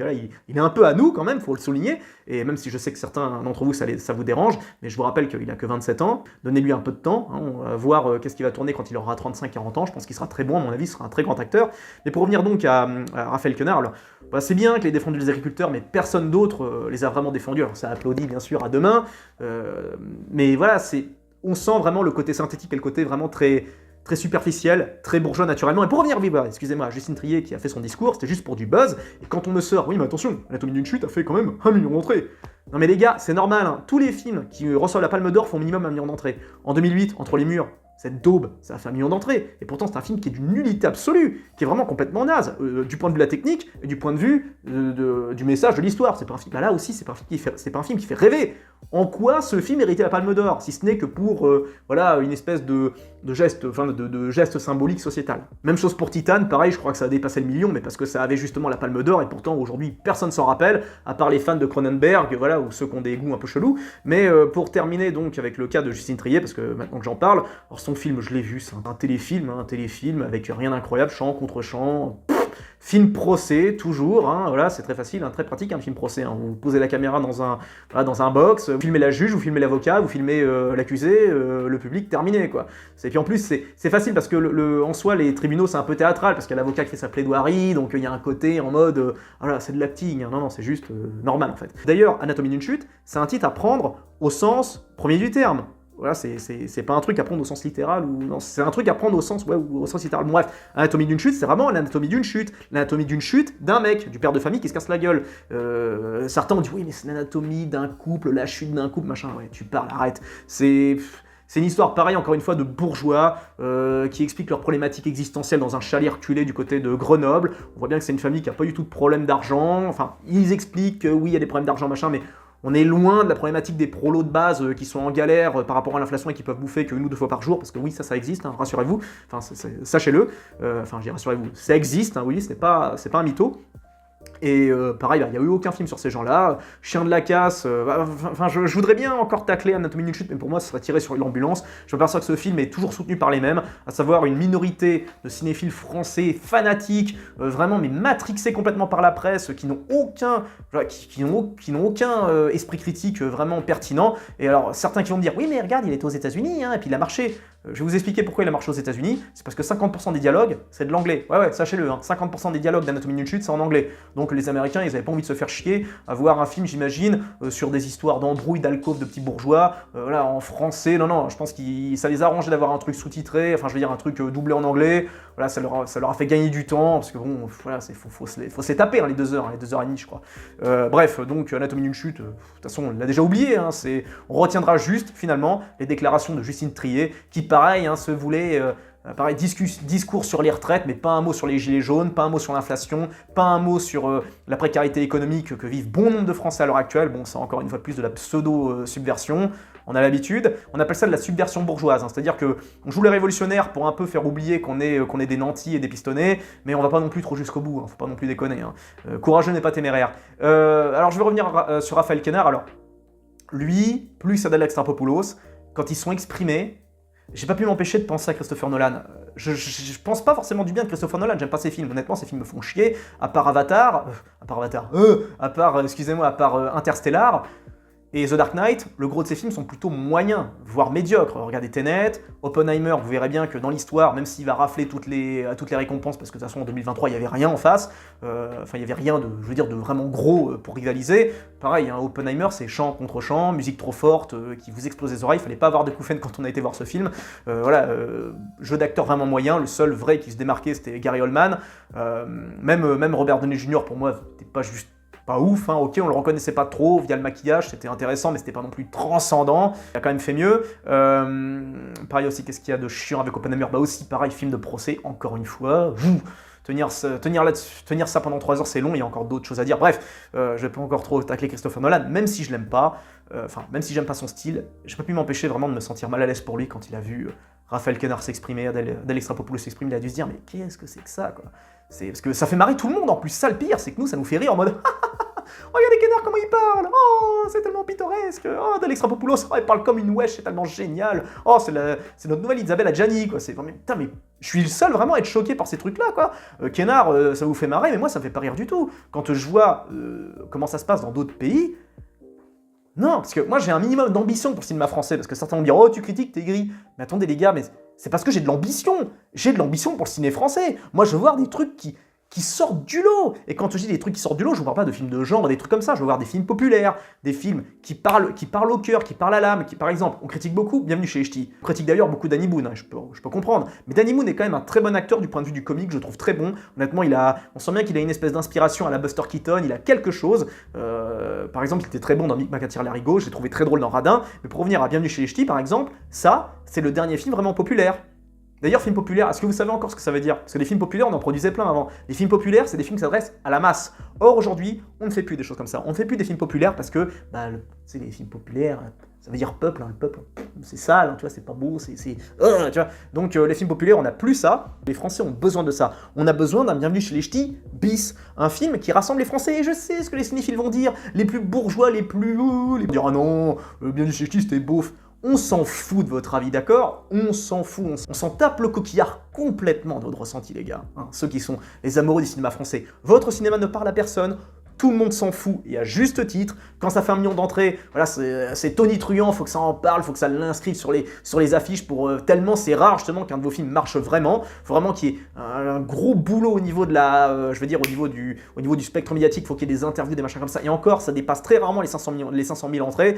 Speaker 1: est un peu à nous, quand même, faut le souligner, et même si je sais que certains d'entre vous, ça vous dérange, mais je vous rappelle qu'il a que 27 ans, donnez-lui un peu de temps, hein, on va voir qu'est-ce qu'il va tourner quand il aura 35-40 ans, je pense qu'il sera très bon, à mon avis, il sera un très grand acteur. Mais pour revenir donc à Raphaël Quenard, alors, bah, c'est bien qu'il ait défendu les agriculteurs, mais personne d'autre les a vraiment défendus. Alors ça applaudit bien sûr à deux mains, mais voilà, on sent vraiment le côté synthétique et le côté vraiment très, très superficiel, très bourgeois naturellement. Et pour revenir, oui, bah, excusez-moi, Justine Triet qui a fait son discours, c'était juste pour du buzz, et quand on me sort, oui mais attention, Anatomie d'une chute a fait quand même 1 million d'entrées. Non mais les gars, c'est normal, hein. Tous les films qui reçoivent la Palme d'Or font minimum 1 million d'entrées. En 2008, Entre les murs, cette daube, ça a fait 1 million d'entrées. Et pourtant, c'est un film qui est d'une nullité absolue, qui est vraiment complètement naze, du point de vue de la technique et du point de vue du message de l'histoire. C'est pas un film, bah là aussi, c'est pas un film qui fait rêver. En quoi ce film méritait la Palme d'Or, si ce n'est que pour voilà, une espèce de geste symbolique sociétal. Même chose pour Titane, pareil, je crois que ça a dépassé le million, mais parce que ça avait justement la Palme d'Or, et pourtant aujourd'hui personne s'en rappelle, à part les fans de Cronenberg, voilà, ou ceux qui ont des goûts un peu chelous. Mais pour terminer donc avec le cas de Justine Triet, parce que maintenant que j'en parle, alors son film, je l'ai vu, c'est un téléfilm avec rien d'incroyable, chant contre chant. Film procès, toujours, hein, voilà, c'est très facile, hein, très pratique un film procès. Hein. Vous posez la caméra dans un box, vous filmez la juge, vous filmez l'avocat, vous filmez l'accusé, le public, terminé, quoi. Et puis en plus, c'est facile parce que en soi, les tribunaux, c'est un peu théâtral, parce qu'il y a l'avocat qui fait sa plaidoirie, donc il y a un côté en mode, voilà, c'est de l'acting, hein. Non, c'est juste normal, en fait. D'ailleurs, Anatomie d'une chute, c'est un titre à prendre au sens premier du terme. Voilà, c'est pas un truc à prendre au sens littéral, ou non, c'est un truc à prendre au sens, ouais, ou au sens littéral. Bref, Anatomie d'une chute, c'est vraiment l'anatomie d'une chute. L'anatomie d'une chute d'un mec, du père de famille qui se casse la gueule. Certains ont dit, oui, mais c'est l'anatomie d'un couple, la chute d'un couple, machin. Ouais, tu parles, arrête. C'est une histoire pareille, encore une fois, de bourgeois qui expliquent leurs problématiques existentielles dans un chalet reculé du côté de Grenoble. On voit bien que c'est une famille qui a pas du tout de problème d'argent. Enfin, ils expliquent que oui, il y a des problèmes d'argent, machin, mais on est loin de la problématique des prolos de base qui sont en galère par rapport à l'inflation et qui peuvent bouffer que 1 ou 2 fois par jour, parce que oui, ça existe, hein, rassurez-vous, enfin, sachez-le, enfin, je dis rassurez-vous, ça existe, hein, oui, c'est pas un mytho. Et pareil, il n'y a eu aucun film sur ces gens-là. Chien de la casse, enfin, je voudrais bien encore tacler Anatomie d'une chute, mais pour moi, ça serait tiré sur l'ambulance. Je m'aperçois que ce film est toujours soutenu par les mêmes, à savoir une minorité de cinéphiles français fanatiques, vraiment mais matrixés complètement par la presse, qui n'ont aucun, esprit critique vraiment pertinent. Et alors, certains qui vont me dire, oui, mais regarde, il était aux États-Unis, hein, et puis il a marché. Je vais vous expliquer pourquoi il a marché aux États-Unis. C'est parce que 50% des dialogues, c'est de l'anglais. Ouais, sachez-le, hein, 50% des dialogues d'Anatomie d'une chute, c'est en anglais. Donc les Américains, ils n'avaient pas envie de se faire chier à voir un film, j'imagine, sur des histoires d'embrouilles, d'alcôve, de petits bourgeois, voilà, en français. Non, je pense que ça les a arrangé d'avoir un truc sous-titré, enfin je veux dire un truc doublé en anglais. Voilà, ça leur a fait gagner du temps, parce que bon, voilà, faut se les taper, hein, les 2 heures, les 2h30, je crois. Bref, donc Anatomie d'une chute, de toute façon, on l'a déjà oublié, hein, on retiendra juste, finalement, les déclarations de Justine Triet, qui, pareil, hein, se voulait... pareil, discours sur les retraites, mais pas un mot sur les gilets jaunes, pas un mot sur l'inflation, pas un mot sur la précarité économique que vivent bon nombre de Français à l'heure actuelle. Bon, c'est encore une fois de plus de la pseudo-subversion, on a l'habitude. On appelle ça de la subversion bourgeoise, hein, c'est-à-dire qu'on joue les révolutionnaires pour un peu faire oublier qu'on est des nantis et des pistonnés, mais on va pas non plus trop jusqu'au bout, hein, faut pas non plus déconner. Hein. Courageux n'est pas téméraire. Alors je vais revenir sur Raphaël Quenard. Alors, lui, plus Adèle Exarchopoulos, quand ils sont exprimés, j'ai pas pu m'empêcher de penser à Christopher Nolan. Je pense pas forcément du bien de Christopher Nolan, j'aime pas ses films, honnêtement ces films me font chier, à part Interstellar et The Dark Knight, le gros de ces films sont plutôt moyens, voire médiocres. Regardez Tenet, Oppenheimer, vous verrez bien que dans l'histoire, même s'il va rafler toutes les récompenses, parce que de toute façon en 2023 il n'y avait rien en face, il n'y avait rien de vraiment gros pour rivaliser. Pareil, hein, Oppenheimer c'est chant contre chant, musique trop forte qui vous explose les oreilles, il fallait pas avoir de couffin quand on a été voir ce film. Jeu d'acteur vraiment moyen, le seul vrai qui se démarquait c'était Gary Oldman. Même Robert Downey Jr. pour moi c'était pas ouf, hein, ok, on le reconnaissait pas trop via le maquillage, c'était intéressant, mais c'était pas non plus transcendant. Il a quand même fait mieux. Pareil aussi, qu'est-ce qu'il y a de chiant avec Oppenheimer? Bah aussi, pareil, film de procès, encore une fois. Tenir ça pendant 3 heures, c'est long, il y a encore d'autres choses à dire. Bref, je vais pas encore trop tacler Christopher Nolan, même si je l'aime pas, même si j'aime pas son style, j'ai pas pu m'empêcher vraiment de me sentir mal à l'aise pour lui quand il a vu Raphaël Quenard s'exprimer, Adèle Exarchopoulos s'exprimer, il a dû se dire, mais qu'est-ce que c'est que ça, quoi? C'est parce que ça fait marrer tout le monde, en plus ça le pire, c'est que nous ça nous fait rire en mode regardez Kenard comment il parle, oh c'est tellement pittoresque, oh Alex Rapopoulos, oh, il parle comme une wesh, c'est tellement génial, oh c'est notre nouvelle Isabelle Adjani, quoi, c'est vraiment, putain mais je suis le seul vraiment à être choqué par ces trucs là, quoi. Kenard, ça vous fait marrer, mais moi ça me fait pas rire du tout. Quand je vois comment ça se passe dans d'autres pays, non, parce que moi j'ai un minimum d'ambition pour le cinéma français, parce que certains vont me dire oh tu critiques, t'es gris, mais attendez les gars, mais c'est parce que j'ai de l'ambition pour le ciné français. Moi je veux voir des trucs qui sortent du lot. Et quand je dis des trucs qui sortent du lot, je ne parle pas de films de genre, des trucs comme ça, je veux voir des films populaires, des films qui parlent au cœur, qui parlent à l'âme, qui par exemple, on critique beaucoup, bienvenue chez Ch'ti, on critique d'ailleurs beaucoup Danny Boone, hein, je peux comprendre, mais Danny Boone est quand même un très bon acteur du point de vue du comique, je le trouve très bon, honnêtement on sent bien qu'il a une espèce d'inspiration à la Buster Keaton, il a quelque chose, par exemple il était très bon dans Mick McIntyre Larigot, je l'ai trouvé très drôle dans Radin, mais pour revenir à Bienvenue chez les Ch'tis par exemple, ça, c'est le dernier film vraiment populaire. D'ailleurs, film populaire, est-ce que vous savez encore ce que ça veut dire? Parce que les films populaires, on en produisait plein avant. Les films populaires, c'est des films qui s'adressent à la masse. Or, aujourd'hui, on ne fait plus des choses comme ça. On ne fait plus des films populaires parce que, c'est les films populaires, ça veut dire peuple, hein, le peuple, c'est sale, hein, tu vois, c'est pas beau, tu vois. Donc, les films populaires, on n'a plus ça. Les Français ont besoin de ça. On a besoin d'un Bienvenue chez les Ch'tis bis, un film qui rassemble les Français. Et je sais ce que les cinéphiles vont dire, les plus bourgeois, les plus... les dire, ah non, Bienvenue chez les Ch'tis, c'était beauf. On s'en fout de votre avis, d'accord? On s'en fout, on s'en tape le coquillard complètement de votre ressenti, les gars. Hein, ceux qui sont les amoureux du cinéma français. Votre cinéma ne parle à personne, tout le monde s'en fout, et à juste titre. Quand ça fait 1 million d'entrées, voilà, c'est tonitruant, faut que ça en parle, faut que ça l'inscrive sur les affiches, tellement c'est rare justement qu'un de vos films marche vraiment. Faut vraiment qu'il y ait un gros boulot au niveau de au niveau du spectre médiatique, faut qu'il y ait des interviews, des machins comme ça. Et encore, ça dépasse très rarement les 500 000 entrées,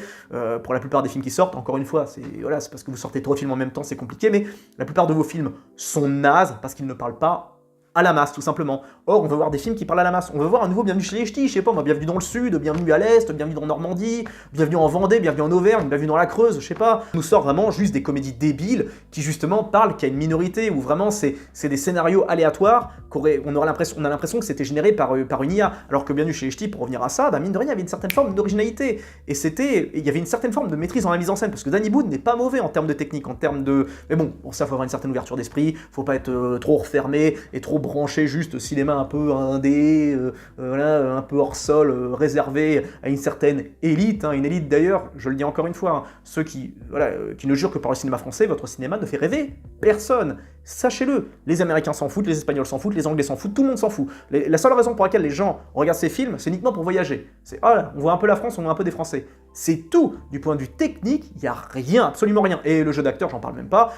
Speaker 1: pour la plupart des films qui sortent. Encore une fois, c'est parce que vous sortez 3 films en même temps, c'est compliqué, mais la plupart de vos films sont nazes parce qu'ils ne parlent pas à la masse, tout simplement. Or, on veut voir des films qui parlent à la masse. On veut voir un nouveau Bienvenue chez les Ch'tis, je sais pas, moi, Bienvenue dans le Sud, Bienvenue à l'Est, Bienvenue dans Normandie, Bienvenue en Vendée, Bienvenue en Auvergne, Bienvenue dans la Creuse, je sais pas. On nous sort vraiment juste des comédies débiles qui, justement, parlent qu'à une minorité, où vraiment c'est des scénarios aléatoires, on a l'impression que c'était généré par une IA. Alors que Bienvenue chez les Ch'tis, pour revenir à ça, mine de rien, il y avait une certaine forme d'originalité. Et il y avait une certaine forme de maîtrise dans la mise en scène, parce que Danny Boone n'est pas mauvais en termes de technique, en termes de... Mais bon, pour ça, faut avoir une certaine ouverture d'esprit, faut pas être trop refermé et trop branché juste cinéma un peu indé, voilà, un peu hors sol, réservé à une certaine élite, hein, une élite d'ailleurs, je le dis encore une fois, hein, ceux qui ne jurent que par le cinéma français, votre cinéma ne fait rêver personne. Sachez-le, les Américains s'en foutent, les Espagnols s'en foutent, les Anglais s'en foutent, tout le monde s'en fout. La seule raison pour laquelle les gens regardent ces films, c'est uniquement pour voyager. C'est, on voit un peu la France, on voit un peu des Français. C'est tout. Du point de vue technique, il n'y a rien, absolument rien. Et le jeu d'acteur, j'en parle même pas.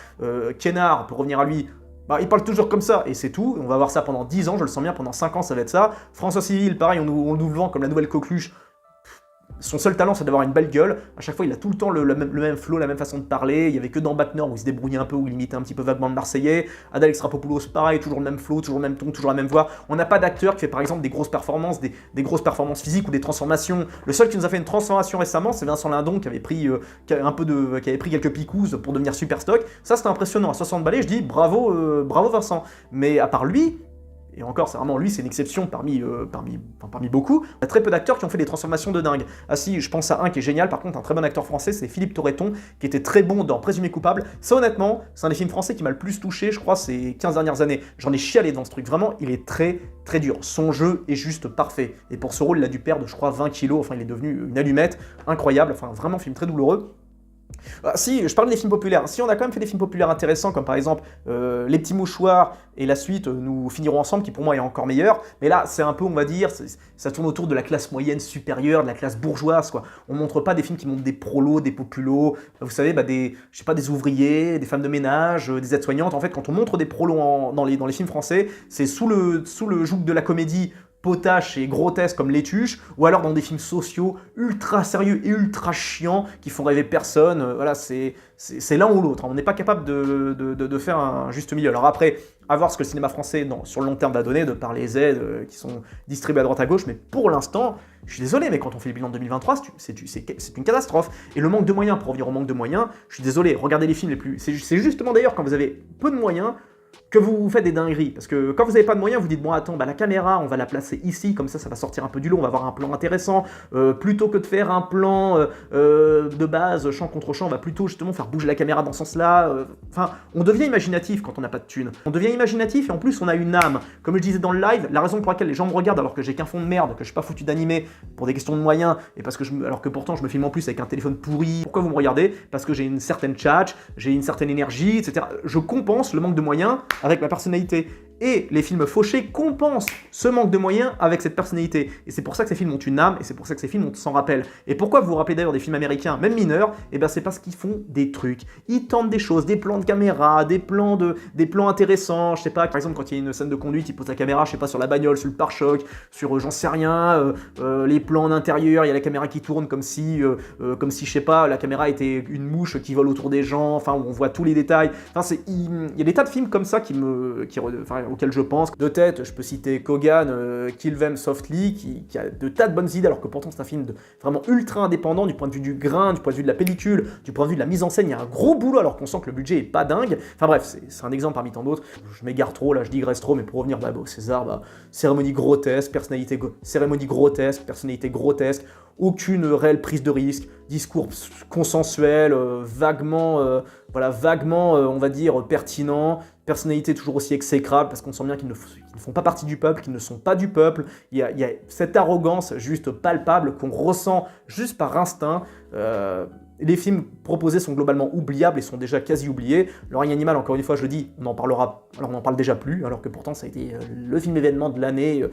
Speaker 1: Kenard, pour revenir à lui, il parle toujours comme ça, et c'est tout. On va voir ça pendant 10 ans, je le sens bien, pendant 5 ans, ça va être ça. François Civil, pareil, on nous le vend comme la nouvelle coqueluche. Son seul talent, c'est d'avoir une belle gueule. À chaque fois, il a tout le temps le même flow, la même façon de parler. Il y avait que dans Bac Nord où il se débrouillait un peu, où il imitait un petit peu vaguement le Marseillais. Alex Rapopoulos, pareil, toujours le même flow, toujours le même ton, toujours la même voix. On n'a pas d'acteur qui fait par exemple des grosses performances, des grosses performances physiques ou des transformations. Le seul qui nous a fait une transformation récemment, c'est Vincent Lindon qui avait pris quelques picouzes pour devenir super stock. Ça, c'était impressionnant. À 60 balais, je dis bravo Vincent. Mais à part lui, et encore, c'est vraiment lui, c'est une exception parmi beaucoup. Il y a très peu d'acteurs qui ont fait des transformations de dingue. Ah si, je pense à un qui est génial, par contre, un très bon acteur français, c'est Philippe Torreton, qui était très bon dans Présumé coupable. Ça, honnêtement, c'est un des films français qui m'a le plus touché, je crois, ces 15 dernières années. J'en ai chialé dans ce truc. Vraiment, il est très, très dur. Son jeu est juste parfait. Et pour ce rôle, il a dû perdre, je crois, 20 kilos. Enfin, il est devenu une allumette incroyable. Enfin, vraiment, film très douloureux. Si, je parle des films populaires. Si, on a quand même fait des films populaires intéressants, comme par exemple Les Petits Mouchoirs et la suite Nous finirons ensemble, qui pour moi est encore meilleur. Mais là, c'est un peu, on va dire, ça tourne autour de la classe moyenne supérieure, de la classe bourgeoise, quoi. On montre pas des films qui montrent des prolos, des populos, vous savez, des ouvriers, des femmes de ménage, des aides-soignantes. En fait, quand on montre des prolos dans les films français, c'est sous le joug de la comédie potache et grotesque comme Les Tuches, ou alors dans des films sociaux ultra sérieux et ultra chiants qui font rêver personne. Voilà, c'est l'un ou l'autre. On n'est pas capable de faire un juste milieu. Alors après, à voir ce que le cinéma français sur le long terme va donner, de par les aides qui sont distribuées à droite à gauche, mais pour l'instant, je suis désolé, mais quand on fait le bilan de 2023, c'est une catastrophe. Et le manque de moyens, pour revenir au manque de moyens, je suis désolé, regardez les films les plus... C'est justement d'ailleurs quand vous avez peu de moyens, que vous faites des dingueries. Parce que quand vous n'avez pas de moyens, vous dites, bon attends, bah, la caméra, on va la placer ici, comme ça va sortir un peu du lot, on va avoir un plan intéressant. Plutôt que de faire un plan de base, champ contre champ, on va plutôt justement faire bouger la caméra dans ce sens-là. Enfin, on devient imaginatif quand on n'a pas de thunes. On devient imaginatif et en plus on a une âme. Comme je disais dans le live, la raison pour laquelle les gens me regardent alors que j'ai qu'un fond de merde, que je suis pas foutu d'animer pour des questions de moyens, et parce que alors que pourtant je me filme en plus avec un téléphone pourri. Pourquoi vous me regardez? Parce que j'ai une certaine tchatch, j'ai une certaine énergie, etc. Je compense le manque de moyens avec ma personnalité. Et les films fauchés compensent ce manque de moyens avec cette personnalité. Et c'est pour ça que ces films ont une âme, et c'est pour ça que ces films on s'en rappelle. Et pourquoi vous vous rappelez d'ailleurs des films américains, même mineurs? Eh bien c'est parce qu'ils font des trucs. Ils tentent des choses, des plans de caméra, des plans intéressants. Je sais pas, par exemple quand il y a une scène de conduite, ils posent la caméra, je sais pas, sur la bagnole, sur le pare-choc, sur j'en sais rien, les plans en intérieur, il y a la caméra qui tourne comme si je sais pas, la caméra était une mouche qui vole autour des gens, enfin où on voit tous les détails. Enfin il y a des tas de films comme ça auxquels je pense. De tête, je peux citer Kogan, Kill Them Softly, qui a de tas de bonnes idées, alors que pourtant c'est un film vraiment ultra indépendant du point de vue du grain, du point de vue de la pellicule, du point de vue de la mise en scène. Il y a un gros boulot alors qu'on sent que le budget est pas dingue. Enfin bref, c'est un exemple parmi tant d'autres. Je m'égare trop, là je digresse trop, mais pour revenir au César, cérémonie grotesque, personnalité grotesque, aucune réelle prise de risque, discours consensuel, vaguement, on va dire, pertinent, personnalité toujours aussi exécrable, parce qu'on sent bien qu'ils ne font pas partie du peuple, qu'ils ne sont pas du peuple. Il y a cette arrogance juste palpable qu'on ressent juste par instinct. Les films proposés sont globalement oubliables et sont déjà quasi oubliés. Le règne animal, encore une fois, je le dis, on en parle déjà plus, alors que pourtant ça a été le film événement de l'année.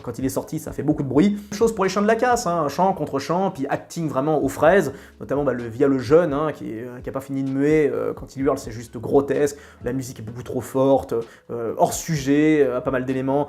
Speaker 1: Quand il est sorti, ça fait beaucoup de bruit. Chose pour les chants de la casse, chant contre chant, puis acting vraiment aux fraises, notamment via le jeune, qui a pas fini de muer, quand il hurle, c'est juste grotesque, la musique est beaucoup trop forte, hors sujet, pas mal d'éléments,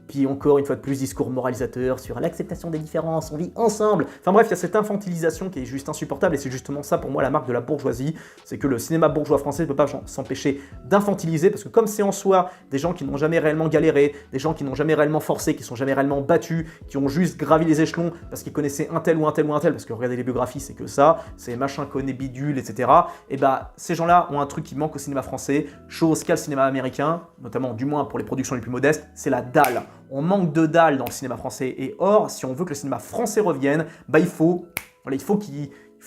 Speaker 1: puis encore une fois de plus, discours moralisateur sur l'acceptation des différences, on vit ensemble. Enfin bref, il y a cette infantilisation qui est juste insupportable, et c'est justement ça pour moi la marque de la bourgeoisie, c'est que le cinéma bourgeois français ne peut pas s'empêcher d'infantiliser, parce que comme c'est en soi des gens qui n'ont jamais réellement galéré, des gens qui n'ont jamais réellement forcé, qui sont jamais réellement battus, qui ont juste gravi les échelons parce qu'ils connaissaient un tel ou un tel ou un tel, parce que regardez les biographies, c'est que ça, c'est machin connaît bidule, etc. Et ces gens-là ont un truc qui manque au cinéma français, chose qu'a le cinéma américain, notamment du moins pour les productions les plus modestes, c'est la dalle. On manque de dalle dans le cinéma français, et or, si on veut que le cinéma français revienne, il faut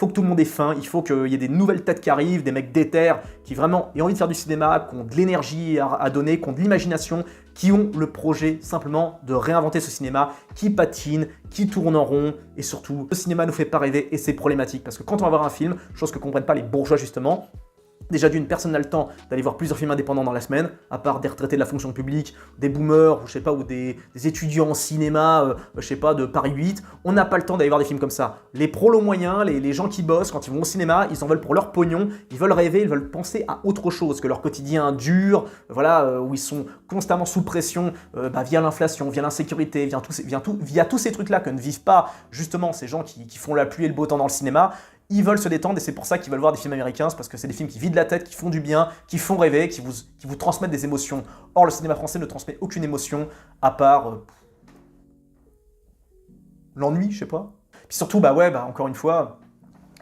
Speaker 1: que tout le monde ait faim, il faut qu'il y ait des nouvelles têtes qui arrivent, des mecs déter, qui vraiment aient envie de faire du cinéma, qui ont de l'énergie à donner, qui ont de l'imagination, qui ont le projet simplement de réinventer ce cinéma, qui patine, qui tourne en rond, et surtout, le cinéma nous fait pas rêver et c'est problématique, parce que quand on va voir un film, chose que comprennent pas les bourgeois justement, déjà d'une, personne n'a le temps d'aller voir plusieurs films indépendants dans la semaine, à part des retraités de la fonction publique, des boomers, ou je sais pas, ou des étudiants en cinéma, je sais pas, de Paris 8. On n'a pas le temps d'aller voir des films comme ça. Les prolos moyens, les gens qui bossent, quand ils vont au cinéma, ils en veulent pour leur pognon, ils veulent rêver, ils veulent penser à autre chose que leur quotidien dur, où ils sont constamment sous pression, via l'inflation, via l'insécurité, via tous ces trucs-là que ne vivent pas justement ces gens qui font la pluie et le beau temps dans le cinéma. Ils veulent se détendre et c'est pour ça qu'ils veulent voir des films américains, c'est parce que c'est des films qui vident la tête, qui font du bien, qui font rêver, qui vous transmettent des émotions. Or, le cinéma français ne transmet aucune émotion, à part l'ennui, je sais pas. Puis surtout, encore une fois,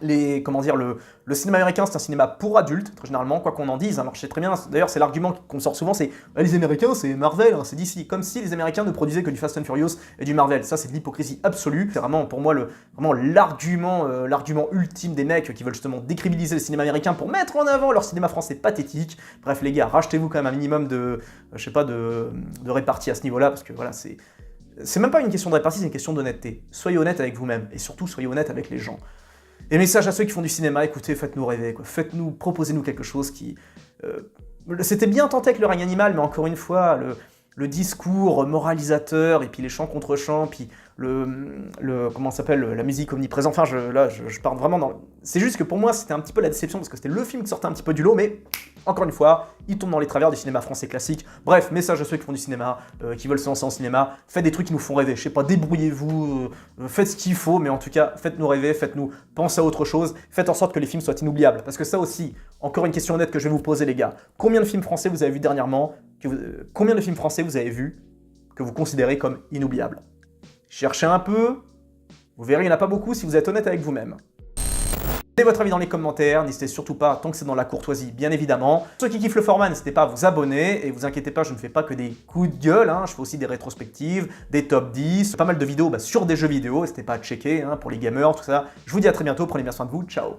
Speaker 1: le cinéma américain, c'est un cinéma pour adultes, très généralement, quoi qu'on en dise. Alors je sais très bien, d'ailleurs c'est l'argument qu'on sort souvent, c'est les Américains, c'est Marvel, c'est DC. Comme si les Américains ne produisaient que du Fast and Furious et du Marvel. Ça, c'est de l'hypocrisie absolue. C'est vraiment, pour moi, l'argument ultime des mecs qui veulent justement décribiliser le cinéma américain pour mettre en avant leur cinéma français pathétique. Bref, les gars, rachetez-vous quand même un minimum de répartie à ce niveau-là, parce que voilà, c'est même pas une question de répartie, c'est une question d'honnêteté. Soyez honnête avec vous-même, et surtout, soyez honnête avec les gens. Et message à ceux qui font du cinéma, écoutez, faites-nous rêver, quoi. Proposez-nous quelque chose qui... C'était bien tenté avec le règne animal, mais encore une fois, le discours moralisateur, et puis les chants contre chants, puis la musique omniprésente, enfin, je pars vraiment dans... C'est juste que pour moi, c'était un petit peu la déception, parce que c'était le film qui sortait un petit peu du lot, mais encore une fois, il tombe dans les travers du cinéma français classique. Bref, message à ceux qui font du cinéma, qui veulent se lancer en cinéma, faites des trucs qui nous font rêver, je sais pas, débrouillez-vous, faites ce qu'il faut, mais en tout cas, faites-nous rêver, faites-nous penser à autre chose, faites en sorte que les films soient inoubliables, parce que ça aussi, encore une question honnête que je vais vous poser les gars, combien de films français vous avez vu dernièrement, combien de films français vous avez vu que vous considérez comme inoubliables? Cherchez un peu, vous verrez, il n'y en a pas beaucoup si vous êtes honnête avec vous-même. Mettez votre avis dans les commentaires, n'hésitez surtout pas, tant que c'est dans la courtoisie, bien évidemment. Ceux qui kiffent le format, n'hésitez pas à vous abonner, et vous inquiétez pas, je ne fais pas que des coups de gueule, je fais aussi des rétrospectives, des top 10, pas mal de vidéos sur des jeux vidéo, n'hésitez pas à checker pour les gamers, tout ça. Je vous dis à très bientôt, prenez bien soin de vous, ciao.